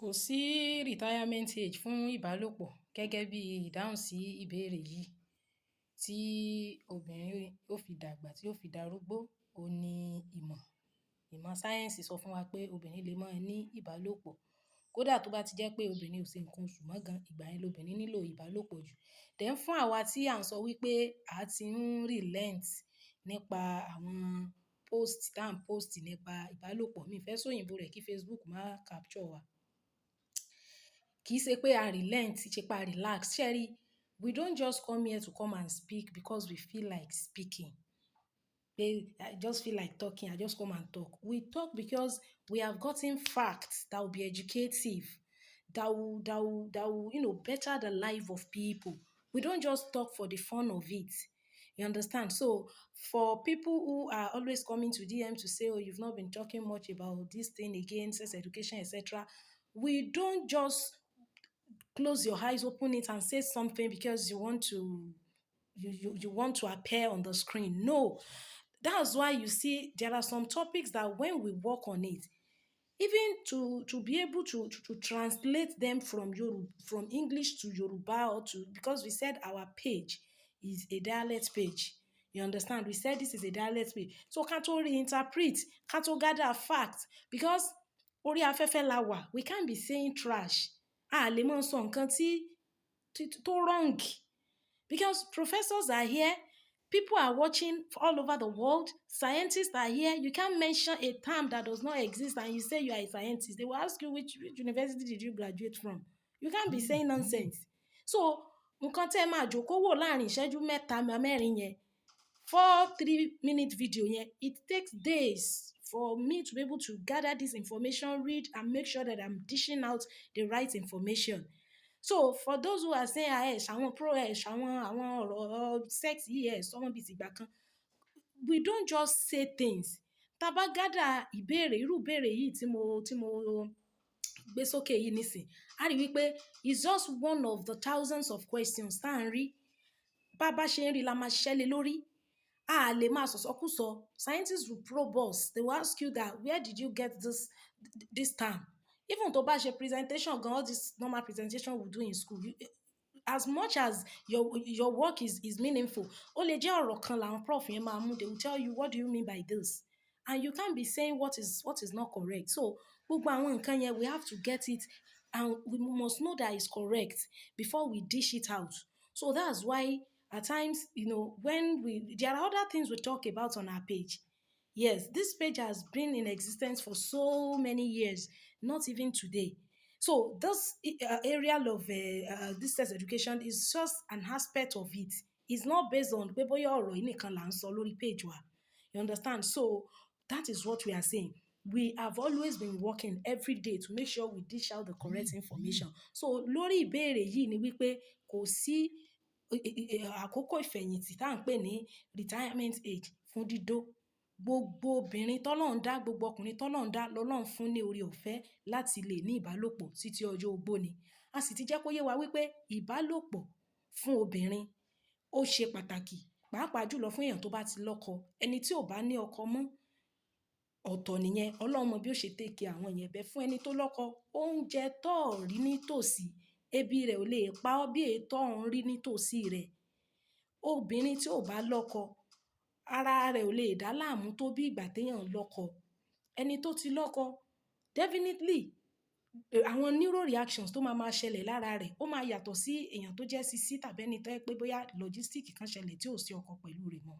Kò sí retirement age fún ìbálòpọ̀ gẹ́gẹ́ bí ìdáhùn sí ìbéèrè yìí. Tí obìnrin ó fi dàgbà, tí ó fi darúgbó, ó ní ìmọ̀ sáyẹ́ǹsì sọ fún wa pé obìnrin lè máa ní ìbálòpọ̀. Kódà tó bá ti jẹ́ pé obìnrin ò ṣe nǹkan oṣù mọ́ gan, ìgbà yẹn lobìnrin nílò ìbálòpọ̀ jù. Then fún àwa tí à ń sọ wípé a ti ń relent nípa àwọn post tá à ń post nípa ìbálòpọ̀, mi fẹ́ sóyìnbó rẹ̀ kí Facebook má capture wa. Kì í ṣe pé a relent, ṣe pé a relax. Ṣẹ́rí, we don't just come here to come and speak because we feel like speaking. I just feel like talking. I just come and talk. We talk because we have gotten facts that will be educative, that will better the life of people. We don't just talk for the fun of it. You understand? So for people who are always coming to DM to say, oh, you've not been talking much about this thing again, sex education, etc. We don't just close your eyes, open it and say something because you want to appear on the screen. No. That's why you see there are some topics that when we work on it, even to be able to translate them from English to Yoruba because we said our page is a dialect page. You understand? We said this is a dialect page. So can't reinterpret, can't gather facts because orí afẹ́fẹ́ la wà. We can't be saying trash. Lè mọ́ sọ nǹkan tó wrong. Because professors are here, people are watching all over the world, scientists are here. You can't mention a term that does not exist and you say you are a scientist. They will ask you which university did you graduate from. You can't be saying nonsense. So, nǹkan tẹ́ máa jókòó wò láàrin ìṣẹ́jú mẹ́ta mẹ́rin yẹn, 3-minute video yẹn, it takes days for me to be able to gather this information, read, and make sure that I'm dishing out the right information. So for those who are saying àwọn pro-esh, àwọn ọ̀rọ̀ sex someone bíi tìgbà kan, we don't just say things. Tá bá gather ìbéèrè, irú ìbéèrè yìí tí mo gbé sókè yìí nísìn, a rí wípé it's just one of the thousands of questions tá à ń rí. Bá ṣe ń rí la máa ṣiṣẹ́ lé lórí. A lè máa sọ̀sọ́kúsọ. Scientists will probe us. They will ask you that, where did you get this term? Even tó bá ṣe presentation gan, all this normal presentation we do in school, as much as your work is meaningful, ó lè jẹ́ ọ̀rọ̀ kan làwọn prof yẹn máa mú. They will tell you, what do you mean by this? And you can't be saying what is not correct. So gbogbo àwọn nǹkan yẹn, we have to get it and we must know that it's correct before we dish it out. So that's why at times, when there are other things we talk about on our page. Yes, this page has been in existence for so many years, not even today. So this area of this sex education is just an aspect of it. It's not based on pé bóyá ọ̀rọ̀ yìí nìkan là ń sọ lórí page wa. You understand? So that is what we are saying. We have always been working every day to make sure we dish out the correct information. So lórí ìbéèrè yìí ni wípé kò sí àkókò ìfẹ̀yìntì tá à ń pè ní retirement age fún dídó. Gbogbo obìnrin tọ́lọ́run dá, gbogbo ọkùnrin tọ́lọ́run dá lọ́lọ́run fún ní oore ọ̀fẹ́ láti lè ní ìbálòpọ̀ títí ọjọ́ ogbó ni. A sì ti jẹ́ kó yé wa wípé ìbálòpọ̀ fún obìnrin ó ṣe pàtàkì, pàápàá jùlọ fún èèyàn tó bá ti lọ́kọ. Ẹni tí ò bá ní ọkọ mọ́, ọ̀tọ̀ nìyẹn. Ọlọ́run mọ bí ó ṣe take care àwọn yẹn. Bẹ́ẹ̀ fún ẹni tó lọ́kọ, oúnjẹ tó rí nítòsí, ebi rẹ̀ ò lè pa ọ́ bí ètò ọ̀hún rí nítòsí rẹ̀. Obìnrin tí ò bá lọ́kọ, ara rẹ̀ ò lè dá láàmú tó bí ìgbà téèyàn lọ́kọ. Ẹni tó ti lọ́kọ, definitely àwọn neuro reactions tó máa ṣẹlẹ̀ lára rẹ̀ ó máa yàtọ̀ sí èèyàn tó jẹ́ sisi tàbí ẹni tó yẹ pé bóyá logistic kan ṣẹlẹ̀ tí ò sí ọkọ pẹ̀lú rẹ̀ mọ́.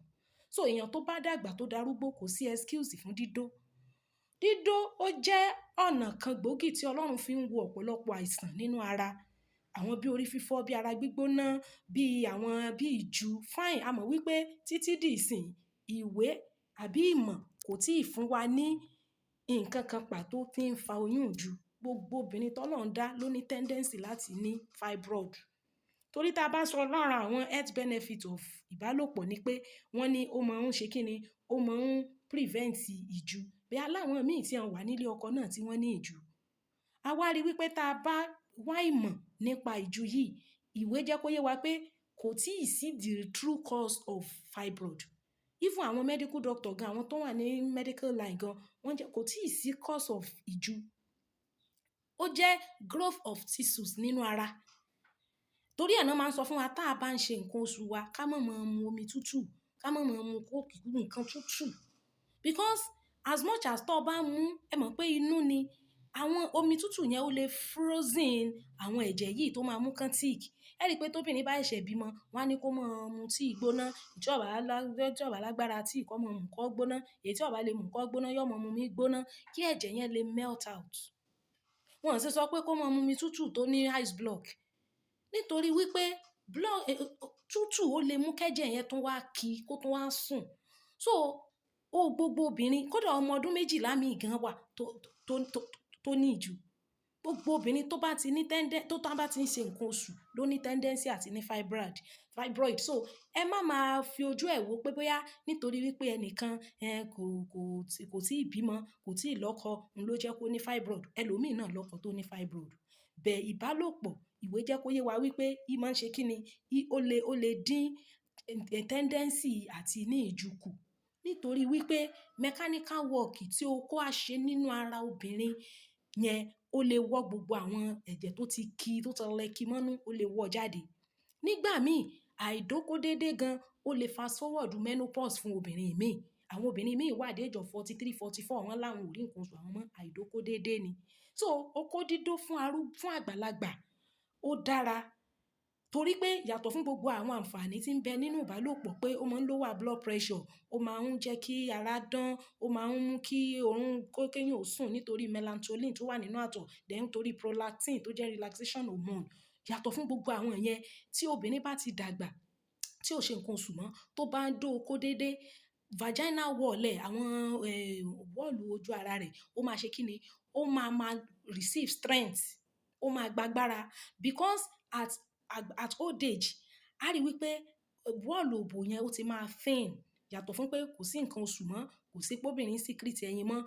So èèyàn tó bá dàgbà tó darúgbó kò sí excuse fún dídó. Dídó ó jẹ́ ọ̀nà kan gbòógì tí Ọlọ́run fi ń wo ọ̀pọ̀lọpọ̀ àìsàn nínú ara. Àwọn bí orí fífọ́, bí ara gbígbóná, bí ìju. Fine, a mọ̀ wípé títí di ìsìn ìwé àbí ìmọ̀ kò tíì fún wa ní nǹkan kan pàtó tí ń fa oyún ìju. Gbogbo obìnrin tọ́lọ́run dá ló ní tendency láti ní fibroid. Torí tá a bá sọ lára àwọn health benefit of ìbálòpọ̀ ni pé wọ́n ní ó máa ń ṣe kíni, ó máa ń prevent ìju. Bí aláwọn míì tí wọ́n wà nílé ọkọ náà tí wọ́n ní ìju. A wá rí wípé tá a bá wá ìmọ̀ nípa ìju yìí, ìwé jẹ́ kó yé wa pé kò tíì sí the true cause of fibroid. Even àwọn medical doctor gan, àwọn tó wà ní medical line gan, wọ́n jẹ́ kò tíì sí cause of ìju. ó jẹ́ growth of tissues nínú ara. Torí ẹ̀ náà máa ń sọ fún wa tá a bá ń ṣe nǹkan oṣù wa ká má máa mu omi tútù, ká má máa mu kóòkì nǹkan tútù. Because as much as tó bá mú, ẹ mọ̀ pé inú ni àwọn omi tútù yẹn ó lè frozen àwọn ẹ̀jẹ̀ yìí tó máa mú kán thick. Ẹ rí i pé tóbìnrin bá ṣẹ̀ṣẹ̀ bímọ, wọ́n á ní kó máa mu tíì gbóná, tí ó bá lágbára tíì kó máa mu nǹkan gbóná, èyí tí ó bá lè mu nǹkan gbóná yóò máa mu omi gbóná kí ẹ̀jẹ̀ yẹn lè melt out. Wọ́n sì sọ pé kó máa mu omi tútù tó ní ice block. Nítorí wípé tútù ó lè mú kẹ́jẹ̀ yẹn tún wá kí kó tún wá sùn. So gbogbo obìnrin, kódà ọmọ ọdún 12 mi gan wà tó ní ìju. Gbogbo obìnrin tó bá ti ní tó bá ti ń ṣe nǹkan oṣù ló ní tendency àti ní fibroid. So ẹ má máa fi ojú ẹ̀ wò pé bóyá nítorí wípé ẹnìkan kò tí ì bímọ, kò tí ì lọ́kọ, òun ló jẹ́ kó ní fibroid. Ẹlòmíì náà lọ́kọ tó ní fibroid. Bẹ́ẹ̀ ìbálòpọ̀, ìwé jẹ́ kó yé wa wípé í máa ń ṣe kíni, ó lè dín tendency àti ní ìju kù. Nítorí wípé mechanical work tí okó á ṣe nínú ara obìnrin yẹn ó lè wọ́ gbogbo àwọn ẹ̀jẹ̀ tó ti lẹ kí mọ́nú, ó lè wọ́ jáde. Nígbà míì àìdókó déédé gan ó lè fast forward menopause fún obìnrin míì. Àwọn obìnrin míì wà dé age of 43, 44 wọ́n láwọn ò rí nǹkan oṣù àwọn mọ́, àìdókó déédé ni. So okó dídó fún àgbàlagbà ó dára. Torí pé yàtọ̀ fún gbogbo àwọn àǹfààní tí ń bẹ nínú ìbálòpọ̀ pé ó máa ń lower blood pressure, ó máa ń jẹ́ kí ara dán, ó máa ń mú kí kéèyàn ó sùn nítorí melatonin tó wà nínú àtọ̀, then torí prolactin tó jẹ́ relaxation hormone. Yàtọ̀ fún gbogbo àwọn yẹn, tí obìnrin bá ti dàgbà, tí ò ṣe nǹkan oṣù mọ́, tó bá ń dó okó déédé, vaginal wall ẹ̀, àwọn wọ́ọ̀lù ojú ara rẹ̀, ó máa ṣe kíni, ó máa receive strength, ó máa gbàgbára. Because at old age, a rí wípé wọ́ọ̀lù òbò yẹn ó ti máa thin. Yàtọ̀ fún pé kò sí nǹkan oṣù mọ́, kò sí pé obìnrin secret ẹyin mọ́,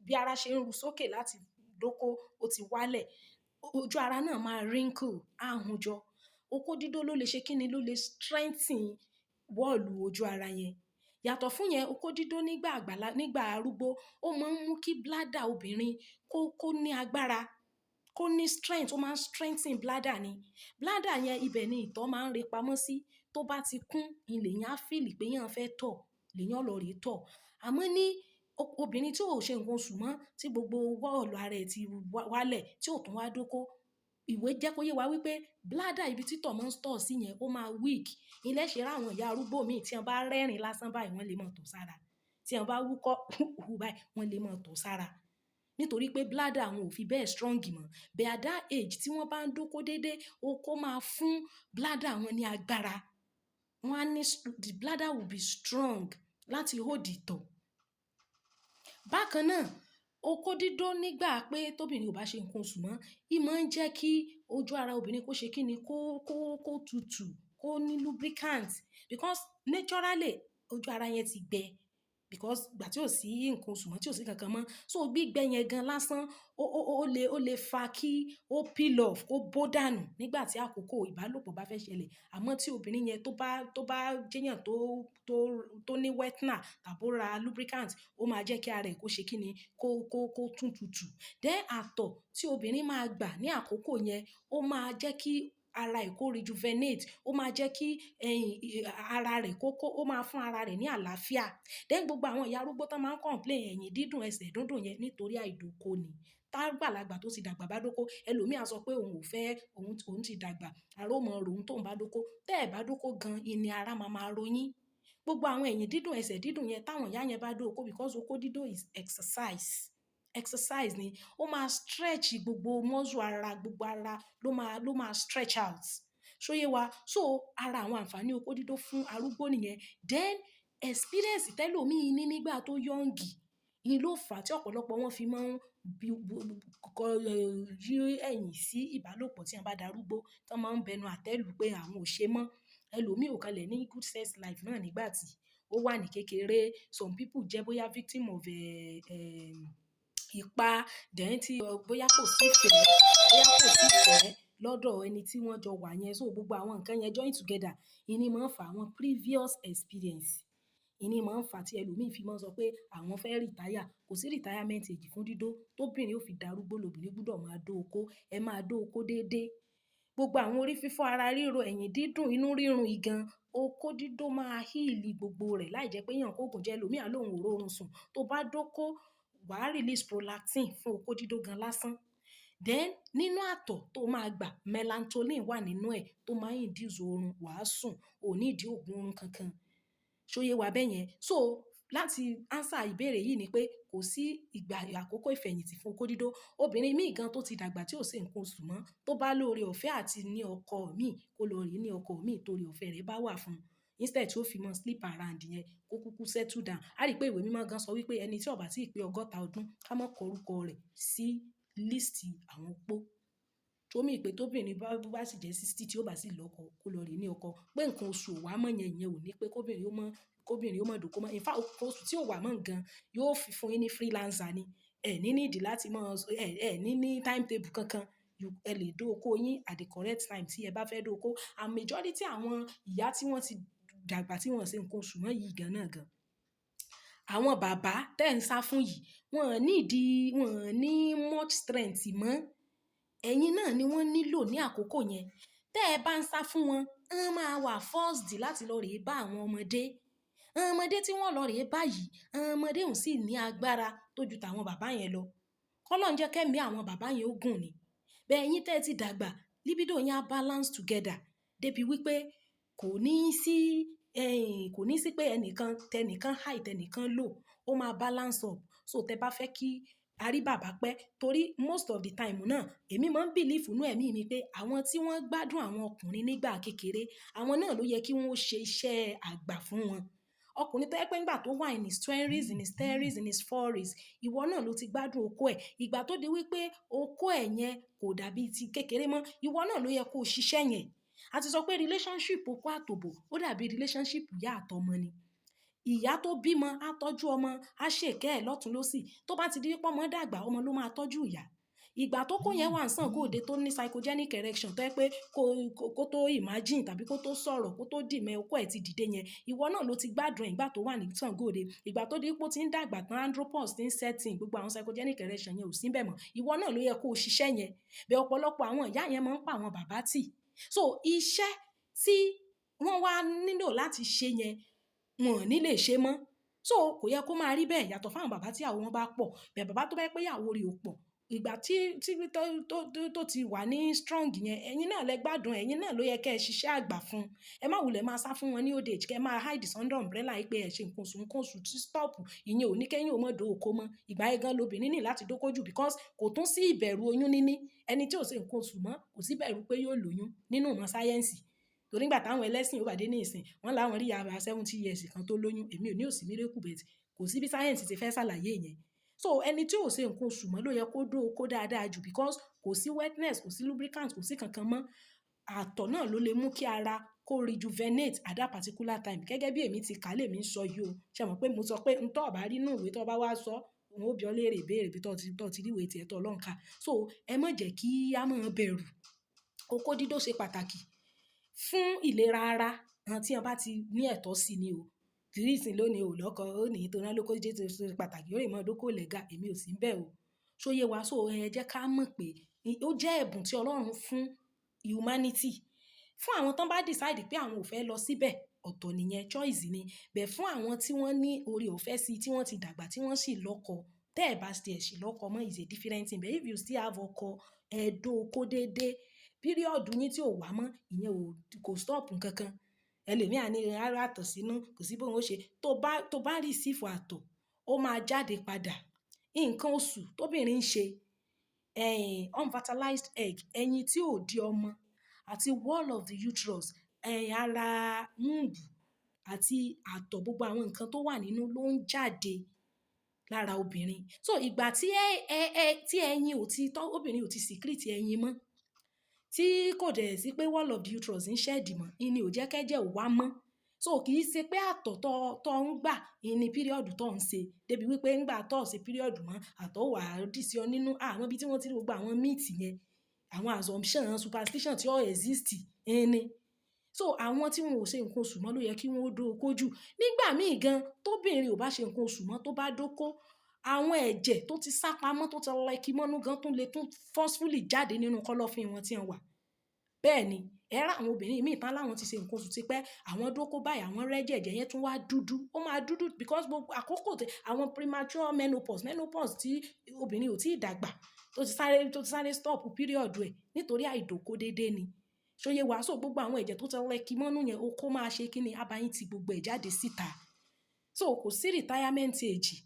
bí ara ṣe ń ru sókè láti dóko ó ti wálẹ̀. Ojú ara náà máa wrinkle, á hun jọ. Okó dídó ló lè ṣe kíni, ló lè strengthen wọ́ọ̀lù ojú ara yẹn. Yàtọ̀ fún yẹn, okó dídó nígbà arúgbó, ó máa ń mú kí bladder obìnrin kó ní agbára, kó ní strength, ó máa ń strengthen bladder ni. Bladder yẹn ibẹ̀ ni ìtọ̀ máa ń re pamọ́ sí. Tó bá ti kún, lèyàn á feel pé yàn fẹ́ tọ̀, lèyàn lọ rèé tọ̀. Àmọ́ ní obìnrin tí ò ṣe nǹkan oṣù mọ́, tí gbogbo wọ́ọ̀lù ara ẹ̀ ti wálẹ̀, tí ò tún wá dóko, ìwé jẹ́ kó yé wa wípé bladder ibi tí ìtọ̀ máa ń store sí yẹn ó máa weak. Ilé ṣe ráwọn ìyá arúgbó míì tí wọ́n bá rẹ́rìn lásán báyìí wọ́n lè máa tọ̀ sára. Tí wọ́n bá wúkọ́ báyìí wọ́n lè máa tọ̀ sára. Nítorí pé bladder wọn ò fi bẹ́ẹ̀ strong mọ́. But at that age tí wọ́n bá ń dóko déédé, okó máa fún bladder wọn ní agbára. The bladder will be strong láti hold ìtọ̀. Bákan náà, okó dídó nígbà pé tóbìnrin ò bá ṣe nǹkan oṣù mọ́, í máa ń jẹ́ kí ojú ara obìnrin kó ṣe kíni, kó tutù, kó ní lubricant. Because naturally ojú ara yẹn ti gbẹ. Because ìgbà tí ò sí nǹkan oṣù mọ́, tí ò sí kankan mọ́. So gbígbẹ yẹn gan lásán, ó lè fa kí ó peel off, kó bó dànù nígbà tí àkókò ìbálòpọ̀ bá fẹ́ ṣẹlẹ̀. Àmọ́ tí obìnrin yẹn tó bá jẹ́yàn tó ní wetner tàbí ó ra lubricant, ó máa jẹ́ kí ara ẹ̀ kó ṣe kíni, kó tún tutù. Then àtọ̀ tí obìnrin máa gbà ní àkókò yẹn, ó máa jẹ́ kí ara ẹ̀ kó rejuvenate, ó máa jẹ́ kí ara rẹ̀ ó máa fún ara rẹ̀ ní àlàáfíà. Then gbogbo àwọn ìyá arúgbó tán máa ń complain ẹ̀yìn dídùn, ẹsẹ̀ dúndùn yẹn nítorí àìdóko ni. Tágbàlagbà tó ti dàgbà bá dóko, ẹlòmíì á sọ pé òun ti dàgbà, ara ó máa ròun tóun bá dóko. Tẹ́ ẹ̀ bá dóko gan, ìní ara máa ro yín. Gbogbo àwọn ẹ̀yìn dídùn, ẹsẹ̀ dídùn yẹn táwọn ìyá yẹn bá dóko, because okó dídó is exercise ni. Ó máa stretch gbogbo muscle ara, gbogbo ara ló máa stretch out. Ṣóyé wa? So ara àwọn àǹfààní okó dídó fún arúgbó nìyẹn. Then experience tẹ́lòmíì ní nígbà tó yọ̀ǹgì, ìyẹn ló fà á tí ọ̀pọ̀lọpọ̀ wọn fi máa ń yí ẹ̀yìn sí ìbálòpọ̀ tí wọ́n bá darúgbó, tí wọ́n máa ń bẹnu àtẹ́lù pé àwọn ò ṣe mọ́. Ẹlòmíì ò kalẹ̀ ní good sex life náà nígbà tí ó wà ní kékeré. Some people jẹ́ bóyá victim of ìpa, then tí bóyá kò sí ìfẹ́ lọ́dọ̀ ẹni tí wọ́n jọ wà yẹn. So gbogbo àwọn nǹkan yẹn join together, ìní máa ń fa àwọn previous experience. ìní máa ń fà tí ẹlòmíì fi máa ń sọ pé àwọn fẹ́ rìtáyà. Kò sí retirement age fún dídó. Tóbìnrin ó fi darúgbó lobìnrin gbúdọ̀ máa dó okó. Ẹ máa dó okó déédéé. Gbogbo àwọn orí fífọ́, ara ríro, ẹ̀yìn dídùn, inú rírun igan, okó dídó máa heal gbogbo rẹ̀ láì jẹ́ pé èèyàn kó òògùn jẹ. Ẹlòmíì á lóun ò rórun sùn. Tó bá dóko, wàá release prolactin fún okó dídó gan lásán. Then nínú àtọ̀ tó máa gbà, melatonin wà nínú ẹ̀ tó máa ń induce oorun, wàá sùn, ò ní ìdí òògùn oorun kankan. Ṣóyé wa bẹ́yẹn? So láti answer ìbéèrè yìí ni pé kò sí ìgbà àkókò ìfẹ̀yìntì fún okó dídó. Obìnrin míì gan tó ti dàgbà tí ò ṣe nǹkan oṣù mọ́, tó bá lóore ọ̀fẹ́ àti ní ọkọ míì, kó lọ rí ní ọkọ míì torí ọ̀fẹ́ rẹ̀ bá wà fún un. Instead tí ó fi mọ́ sleep around yẹn, kó kúkú settle down. A rí pé ìwé mímọ́ gan sọ wípé ẹni tí ó bá tí ì pé 100 ọdún, ká má kọ orúkọ rẹ̀ sí líìsì àwọn opó. Tó mì pé tóbìnrin bá sì jẹ́ 60 tí ó bá sì lọ́kọ, kó lọ rí ní ọkọ. Pé nǹkan oṣù ò wá mọ́ yẹn, ìyẹn ò ní pé kóbìnrin ó mọ̀ dóko mọ́. In fact, nǹkan oṣù tí ò wá mọ́ gan yóò fi fún yín ní freelancer ni. Ẹ ní need láti mọ̀, ní timetable kankan. Ẹ lè dó okó yín at the correct time tí ẹ bá fẹ́ dó okó. And majority àwọn ìyá tí wọ́n ti dàgbà tí wọ́n ṣe nǹkan oṣù mọ́ yìí gan náà gan. Àwọn bàbá tẹ́ ń sá fún yìí, wọ́n ní much strength mọ́. Ẹ̀yin náà ni wọ́n nílò ní àkókò yẹn. Tẹ́ ẹ bá ń sá fún wọn, wọ́n máa wà forced láti lọ rèé bá àwọn ọmọdé. Àwọn ọmọdé tí wọ́n lọ rèé báyìí, àwọn ọmọdé òun sì ní agbára tó ju tàwọn bàbá yẹn lọ. K'Ọlọ́run jẹ́ kẹ́mi àwọn bàbá yẹn ó gùn ni. Bẹ́ẹ̀ ẹ̀yin tẹ́ ẹ ti dàgbà, libido yẹn á balance together. Débi wípé kò ní sí pé tẹnìkan high, tẹnìkan low. Ó máa balance up. So tẹ́ bá fẹ́ kí a rí bàbá pẹ́, torí most of the time náà, èmi máa ń believe nínú ẹ̀mí mi pé àwọn tí wọ́n gbádùn àwọn ọkùnrin nígbà kékeré, àwọn náà ló yẹ kí wọ́n ṣe iṣẹ́ àgbà fún wọn. Ọkùnrin tó yẹ pé nígbà tó wà in his 20s, in his 30s, in his 40s, ìwọ náà ló ti gbádùn okó ẹ̀. Ìgbà tó di wípé okó ẹ̀ yẹn kò dàbí ti kékeré mọ́, ìwọ náà ló yẹ kó ṣiṣẹ́ yẹn. A ti sọ pé relationship okó àtòbò ó dàbí relationship ìyá àtọmọ ni. Ìyá tó bímọ á tọ́jú ọmọ, á ṣèkẹ́ ẹ̀ lọ́tùn lósì. Tó bá ti di pé ọmọ dàgbà, ọmọ ló máa tọ́jú ìyá. Ìgbà tó kó yẹn wà ń sàn góòdè tó ní psychogenic erection tó yẹ pé kó tó imagine tàbí kó tó sọ̀rọ̀, kó tó dìmẹ́ okó ẹ̀ ti dìde yẹn, ìwọ náà ló ti gbádùn ìgbà tó wà ní sàn góòdè. Ìgbà tó di pé ó ti ń dàgbà tán, andropause ti ń setting, gbogbo àwọn psychogenic erection yẹn ò sí bẹ́ẹ̀ mọ́. Ìwọ náà ló yẹ kó ṣiṣẹ́ yẹn. Bẹ́ẹ̀ ọ̀pọ̀lọpọ̀ àwọn ìyá yẹn máa ń pa àwọn bàbá tì. So iṣẹ́ tí wọ́n wá nílò láti ṣe yẹn, wọn ò ní lè ṣe mọ́. So kò yẹ kó máa rí bẹ́ẹ̀ yàtọ̀ fáwọn bàbá tí ìyàwó wọn bá pọ̀. Bẹ́ẹ̀ bàbá tó bá pé ìyàwó rẹ̀ ò pọ̀, ìgbà tí tó ti wà ní strong yẹn, ẹ̀yin náà lẹ gbádùn, ẹ̀yin náà ló yẹ kẹ́ ẹ ṣiṣẹ́ àgbà fún. Ẹ má wulẹ̀ máa sá fún wọn ní old age, kẹ́ ẹ máa hide under umbrella yìí pé ẹ ṣe nǹkan oṣù tí stop. Ìyẹn ò ní kẹ́yìn ò mọ̀ dó okó mọ́. Ìgbà yẹn gan lobìnrin ní láti dóko jù because kò tún sí ìbẹ̀rù oyún níní. Ẹni tí ò ṣe nǹkan oṣù mọ́ kò sí ìbẹ̀rù pé yóò lóyún nínú ìmọ̀ sáyẹ́ǹsì. Torí nígbà táwọn ẹlẹ́sìn ó bá dé ní ìsìn, wọ́n láwọn rí yàrá 70 years kan tó lóyún. Èmi ò ní òsì miracle bet. Kò sí bí sáyẹ́ǹsì ti fẹ́ ṣàlàyé yẹn. So ẹni tí ò ṣe nǹkan oṣù mọ́ ló yẹ kó dó okó dáadáa jù because kò sí wetness, kò sí lubricant, kò sí kankan mọ́. Àtọ̀ náà ló lè mú kí ara kó rejuvenate at that particular time. Gẹ́gẹ́ bí èmi ti kà lè mi sọ yìí o. Ṣé mọ̀ pé mo sọ pé n tó bá rí inú ìwé tó bá wá sọ, wọn ó bi ọ́ léèrè ìbéèrè bí tó ti rí ìwé tiẹ̀ tó lọ́n kà. So ẹ má jẹ́ kí a máa bẹ̀rù. Okó dídó ṣe pàtàkì fún ìlera ara. Àwọn tí wọ́n bá ti ní ẹ̀tọ́ sí ni o. Tìrísìn lónìí ò lọ́kọ, ó ní tó rán lóko dídó ṣe pàtàkì, ó lè mọ dóko lẹ́gà, èmi ò sí ń bẹ̀ o. Ṣóyé wa, so ẹ jẹ́ ká mọ̀ pé ó jẹ́ ẹ̀bùn tí Ọlọ́run fún humanity. Fún àwọn tán bá decide pé àwọn ò fẹ́ lọ síbẹ̀, ọ̀tọ̀ nìyẹn, choice ni. Bẹ́ẹ̀ fún àwọn tí wọ́n ní oore ọ̀fẹ́ sí, tí wọ́n ti dàgbà, tí wọ́n sì lọ́kọ, tẹ́ ẹ bá sì lọ́kọ mọ́ is a different thing. But if you still have ọkọ, ẹ dó okó déédéé. Period yín tí ò wá mọ́, ìyẹn kò stop nǹkankan. Ẹlòmíì á ní rárá àtọ̀ sínú, kò sí bóun ó ṣe. Tó bá receive àtọ̀, ó máa jáde padà. Nǹkan oṣù tóbìnrin ń ṣe, unfertilized egg, ẹyin tí ò di ọmọ, àti wall of the uterus, ara womb àti àtọ̀, gbogbo àwọn nǹkan tó wà nínú ló ń jáde lára obìnrin. So ìgbà tí ẹyin obìnrin ò ti secrete ẹyin mọ́, tí kò dẹ̀ sí pé wall of the uterus ń ṣẹ́ẹ̀dì mọ́, ìní ò jẹ́ kẹ́jẹ́ ò wá mọ́. So kì í ṣe pé àtọ̀ tó ń gbà ìní period tó ń ṣe. Débi wípé ńgbà tó ṣe period mọ́, àtọ̀ wà dì sí ọ nínú. Àwọn ibi tí wọ́n ti rí gbogbo àwọn myth yẹn, àwọn assumption, superstition tí ó exist ẹni. So àwọn tí wọn ò ṣe nǹkan oṣù mọ́ ló yẹ kí wọ́n ó dóko jù. Nígbà míì gan tóbìnrin ò bá ṣe nǹkan oṣù mọ́ tó bá dóko, àwọn ẹ̀jẹ̀ tó ti sá pamọ́ tó ti lẹki mọ́nú gan tún lè tún forcefully jáde nínú kọ́lọ́fín wọn tí wọ́n wà. Bẹ́ẹ̀ ni, ẹ rá àwọn obìnrin míì tán láwọn ti ṣe nǹkan oṣù tipẹ́, àwọn dóko báyìí, àwọn rẹ́jẹ̀ ẹ̀jẹ̀ yẹn tún wá dúdú. Ó máa dúdú because gbogbo àkókò tí àwọn premature menopause tí obìnrin ò tí ì dàgbà tó ti sáré stop period ẹ̀ nítorí àìdóko déédéé ni. Ṣóyé wa, so gbogbo àwọn ẹ̀jẹ̀ tó ti lẹki mọ́nú yẹn okó máa ṣe kí ni, á bá yín ti gbogbo ẹ̀ jáde síta. So kò sí retirement age.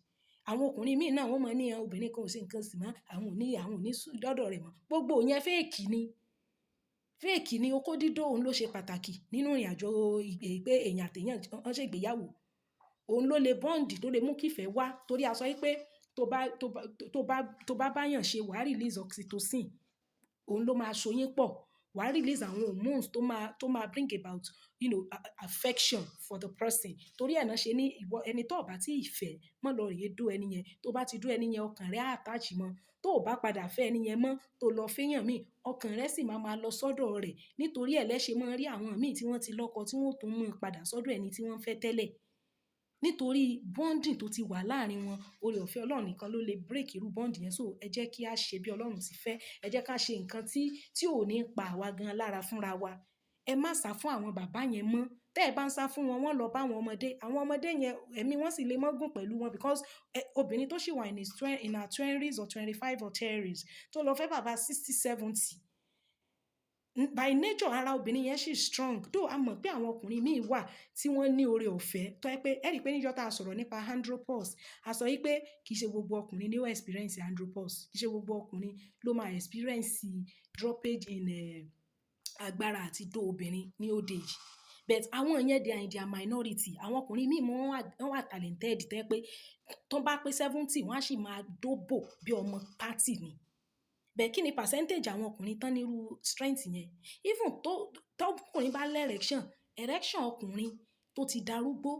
Àwọn ọkùnrin míì náà wọ́n mọ̀ ní obìnrin kan ò ṣe nǹkan oṣù mọ́, àwọn ò ní dọ́dọ̀ rẹ̀ mọ́. Gbogbo yẹn fake ni. Fake ni. Okó dídó òun ló ṣe pàtàkì nínú ìrìnàjò pé èèyàn àti èèyàn wọ́n ṣe ìgbéyàwó. Òun ló lè bond tó lè mú kí ìfẹ́ wá torí a sọ wípé tó bá báyàn ṣe wàá release oxytocin, òun ló máa so yín pọ̀. Wàá release àwọn hormones tó máa bring about affection for the person. Torí ẹ̀ náà ṣe ní ìwọ ẹni tó bá tí ì fẹ́ mọ́ lọ rèé dó ẹni yẹn. Tó bá ti dó ẹni yẹn ọkàn rẹ̀ á attach mọ́. Tó ò bá padà fẹ́ ẹni yẹn mọ́ tó lọ fẹ́yàn míì, ọkàn rẹ̀ sì máa lọ sọ́dọ̀ rẹ̀. Nítorí ẹ̀ lẹ́ ṣe máa rí àwọn míì tí wọ́n ti lọ́kọ tí wọ́n tún mú padà sọ́dọ̀ ẹni tí wọ́n fẹ́ tẹ́lẹ̀. Nítorí bonding tó ti wà láàrin wọn, oore ọ̀fẹ́ Ọlọ́run nìkan ló lè break irú bond yẹn. So ẹ jẹ́ kí a ṣe bí Ọlọ́run ti fẹ́. Ẹ jẹ́ ká ṣe nǹkan tí ò ní pa àwa gan lára fúnra wa. Ẹ má sá fún àwọn bàbá yẹn mọ́. Tẹ́ ẹ bá ń sá fún wọn, wọ́n lọ bá àwọn ọmọdé. Àwọn ọmọdé yẹn ẹ̀mí wọn sì lè mọ́ gùn pẹ̀lú wọn because obìnrin tó ṣì wà in her 20s or 25 or 30s tó lọ fẹ́ bàbá 60, 70. By nature ara obìnrin yẹn ṣì strong. Though a mọ̀ pé àwọn ọkùnrin míì wà tí wọ́n ní oore ọ̀fẹ́ tó jẹ́ pé ẹ rí pé níjọ́ tá a sọ̀rọ̀ nípa andropause, a sọ wípé kì í ṣe gbogbo ọkùnrin ni ó experience andropause. Kì í ṣe gbogbo ọkùnrin ló máa experience droppage in agbára àti dó obìnrin ní old age. But àwọn yẹn they are in their minority. Àwọn ọkùnrin míì wọ́n wà talented tó jẹ́ pé tó bá pé 70 wọ́n á sì máa dóbò bí ọmọ 30 ni. Bẹ́ẹ̀ kí ni percentage àwọn ọkùnrin tán nírú strength yẹn? Even tọ́kùnrin bá erection ọkùnrin tó ti darúgbó,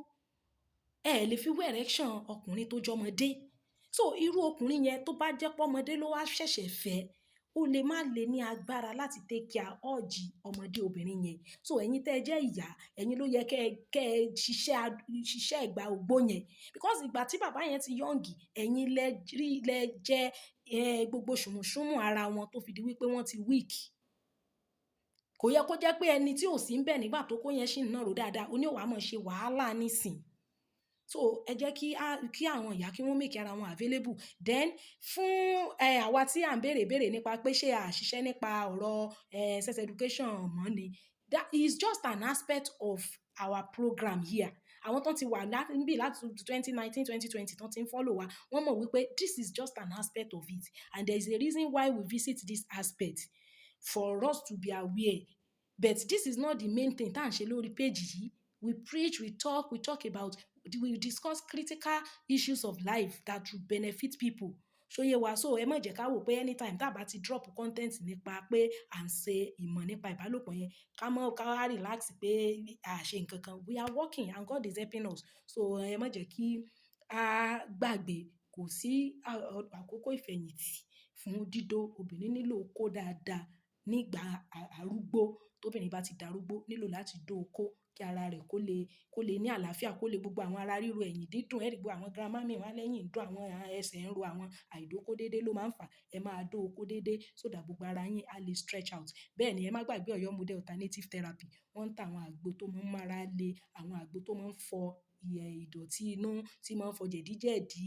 ẹ lè fi wé erection ọkùnrin tó jọmọdé. So irú ọkùnrin yẹn tó bá jẹ́ pọ́mọdé ló wá ṣẹ̀ṣẹ̀ fẹ́, ó lè má lè ní agbára láti take care urge ọmọdé obìnrin yẹn. So ẹ̀yin tẹ́ ẹ jẹ́ ìyá, ẹ̀yin ló yẹ kẹ́ ẹ ṣiṣẹ́ ìgbà ogbó yẹn. Because ìgbà tí bàbá yẹn ti yọ̀ǹgì, ẹ̀yin lẹ jẹ́ gbogbo ṣùmùṣùmù ara wọn tó fi di wípé wọ́n ti weak. Kò yẹ kó jẹ́ pé ẹni tí ò sí ń bẹ̀ nígbà tó kó yẹn ṣì ń nàró dáadáa, ó ní ó wá máa ṣe wàhálà nísìn. So ẹ jẹ́ kí àwọn ìyá kí wọ́n make ara wọn available. Then fún àwa tí à ń béèrè nípa pé ṣé a ṣiṣẹ́ nípa ọ̀rọ̀ sex education mọ́ ni, that is just an aspect of our program here. Àwọn tó ti wà níbí láti 2019, 2020 tó ti ń follow wa, wọ́n mọ̀ wípé this is just an aspect of it. And there is a reason why we visit this aspect, for us to be aware. But this is not the main thing tá à ń ṣe lórí page yìí. We preach, we talk about, we discuss critical issues of life that will benefit people. Ṣóyé wa, so ẹ má jẹ́ ká wò pé anytime tá bá ti drop content nípa pé à ń ṣe ìmọ̀ nípa ìbálòpọ̀ yẹn, ká relax pé a ṣe nǹkan kan. We are working and God is helping us. So ẹ má jẹ́ kí a gbàgbé, kò sí àkókò ìfẹ̀yìntì fún dídó. Obìnrin nílò okó dáadáa nígbà arúgbó. Tóbìnrin bá ti darúgbó nílò láti dó okó kí ara rẹ̀ kó lè ní àlàáfíà, kó lè gbogbo àwọn ara ríro, ẹ̀yìn dídùn. Ẹ rí gbogbo àwọn grandma mi wọ́n lẹ́yìn ń dùn, àwọn ẹsẹ̀ ń ro, àwọn àìdóko déédéé ló máa ń fà. Ẹ máa dó okó déédéé so that gbogbo ara yín á lè stretch out. Bẹ́ẹ̀ ni ẹ má gbàgbé Ọ̀yọ́ Model Alternative Therapy. Wọ́n ń ta àwọn àgbo tó máa ń mára le, àwọn àgbo tó máa ń fọ ìdọ̀tí inú, tí máa ń fọ jẹ̀díjẹ̀dí,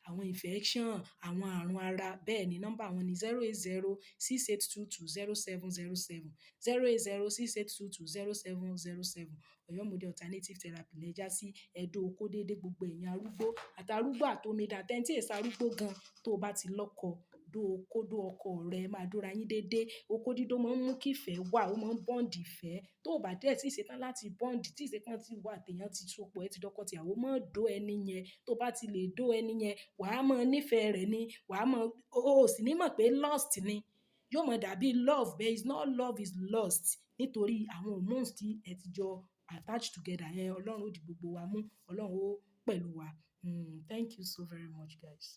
àwọn infection, àwọn àrùn ara. Bẹ́ẹ̀ ni nọ́mbà wọn ni 08068220707, 08068220707. Ọ̀yọ́ Model Alternative Therapy lẹ́jà sí ẹ̀dọ̀ okó déédéé gbogbo ẹ̀yin arúgbó àtàrúgbó àtòmídà tẹ́ntí èsà arúgbó gan. Tó bá ti lọ́kọ, dó ọkọ rẹ, máa dóra yín déédéé. Okó dídó máa ń mú kí ìfẹ́ wà, ó máa ń bond ìfẹ́. Tó bá dẹ̀ tí ì ṣetán láti bond, tí ì ṣetán tí wà tèèyàn ti sopọ̀, ẹ ti dọ́kọ tìyàwó, máa dó ẹni yẹn. Tó bá ti lè dó ẹni yẹn, wàá máa nífẹ̀ẹ́ rẹ̀ ni, o sì ní mọ̀ pé lost ni. Yóò máa dàbí love, but it's not love, is lost. Nítorí àwọn hormones tí ẹ ti jọ attached together yẹn, Ọlọ́run ó di gbogbo wa mú, Ọlọ́run ó pẹ̀lú wa. Thank you so very much, guys.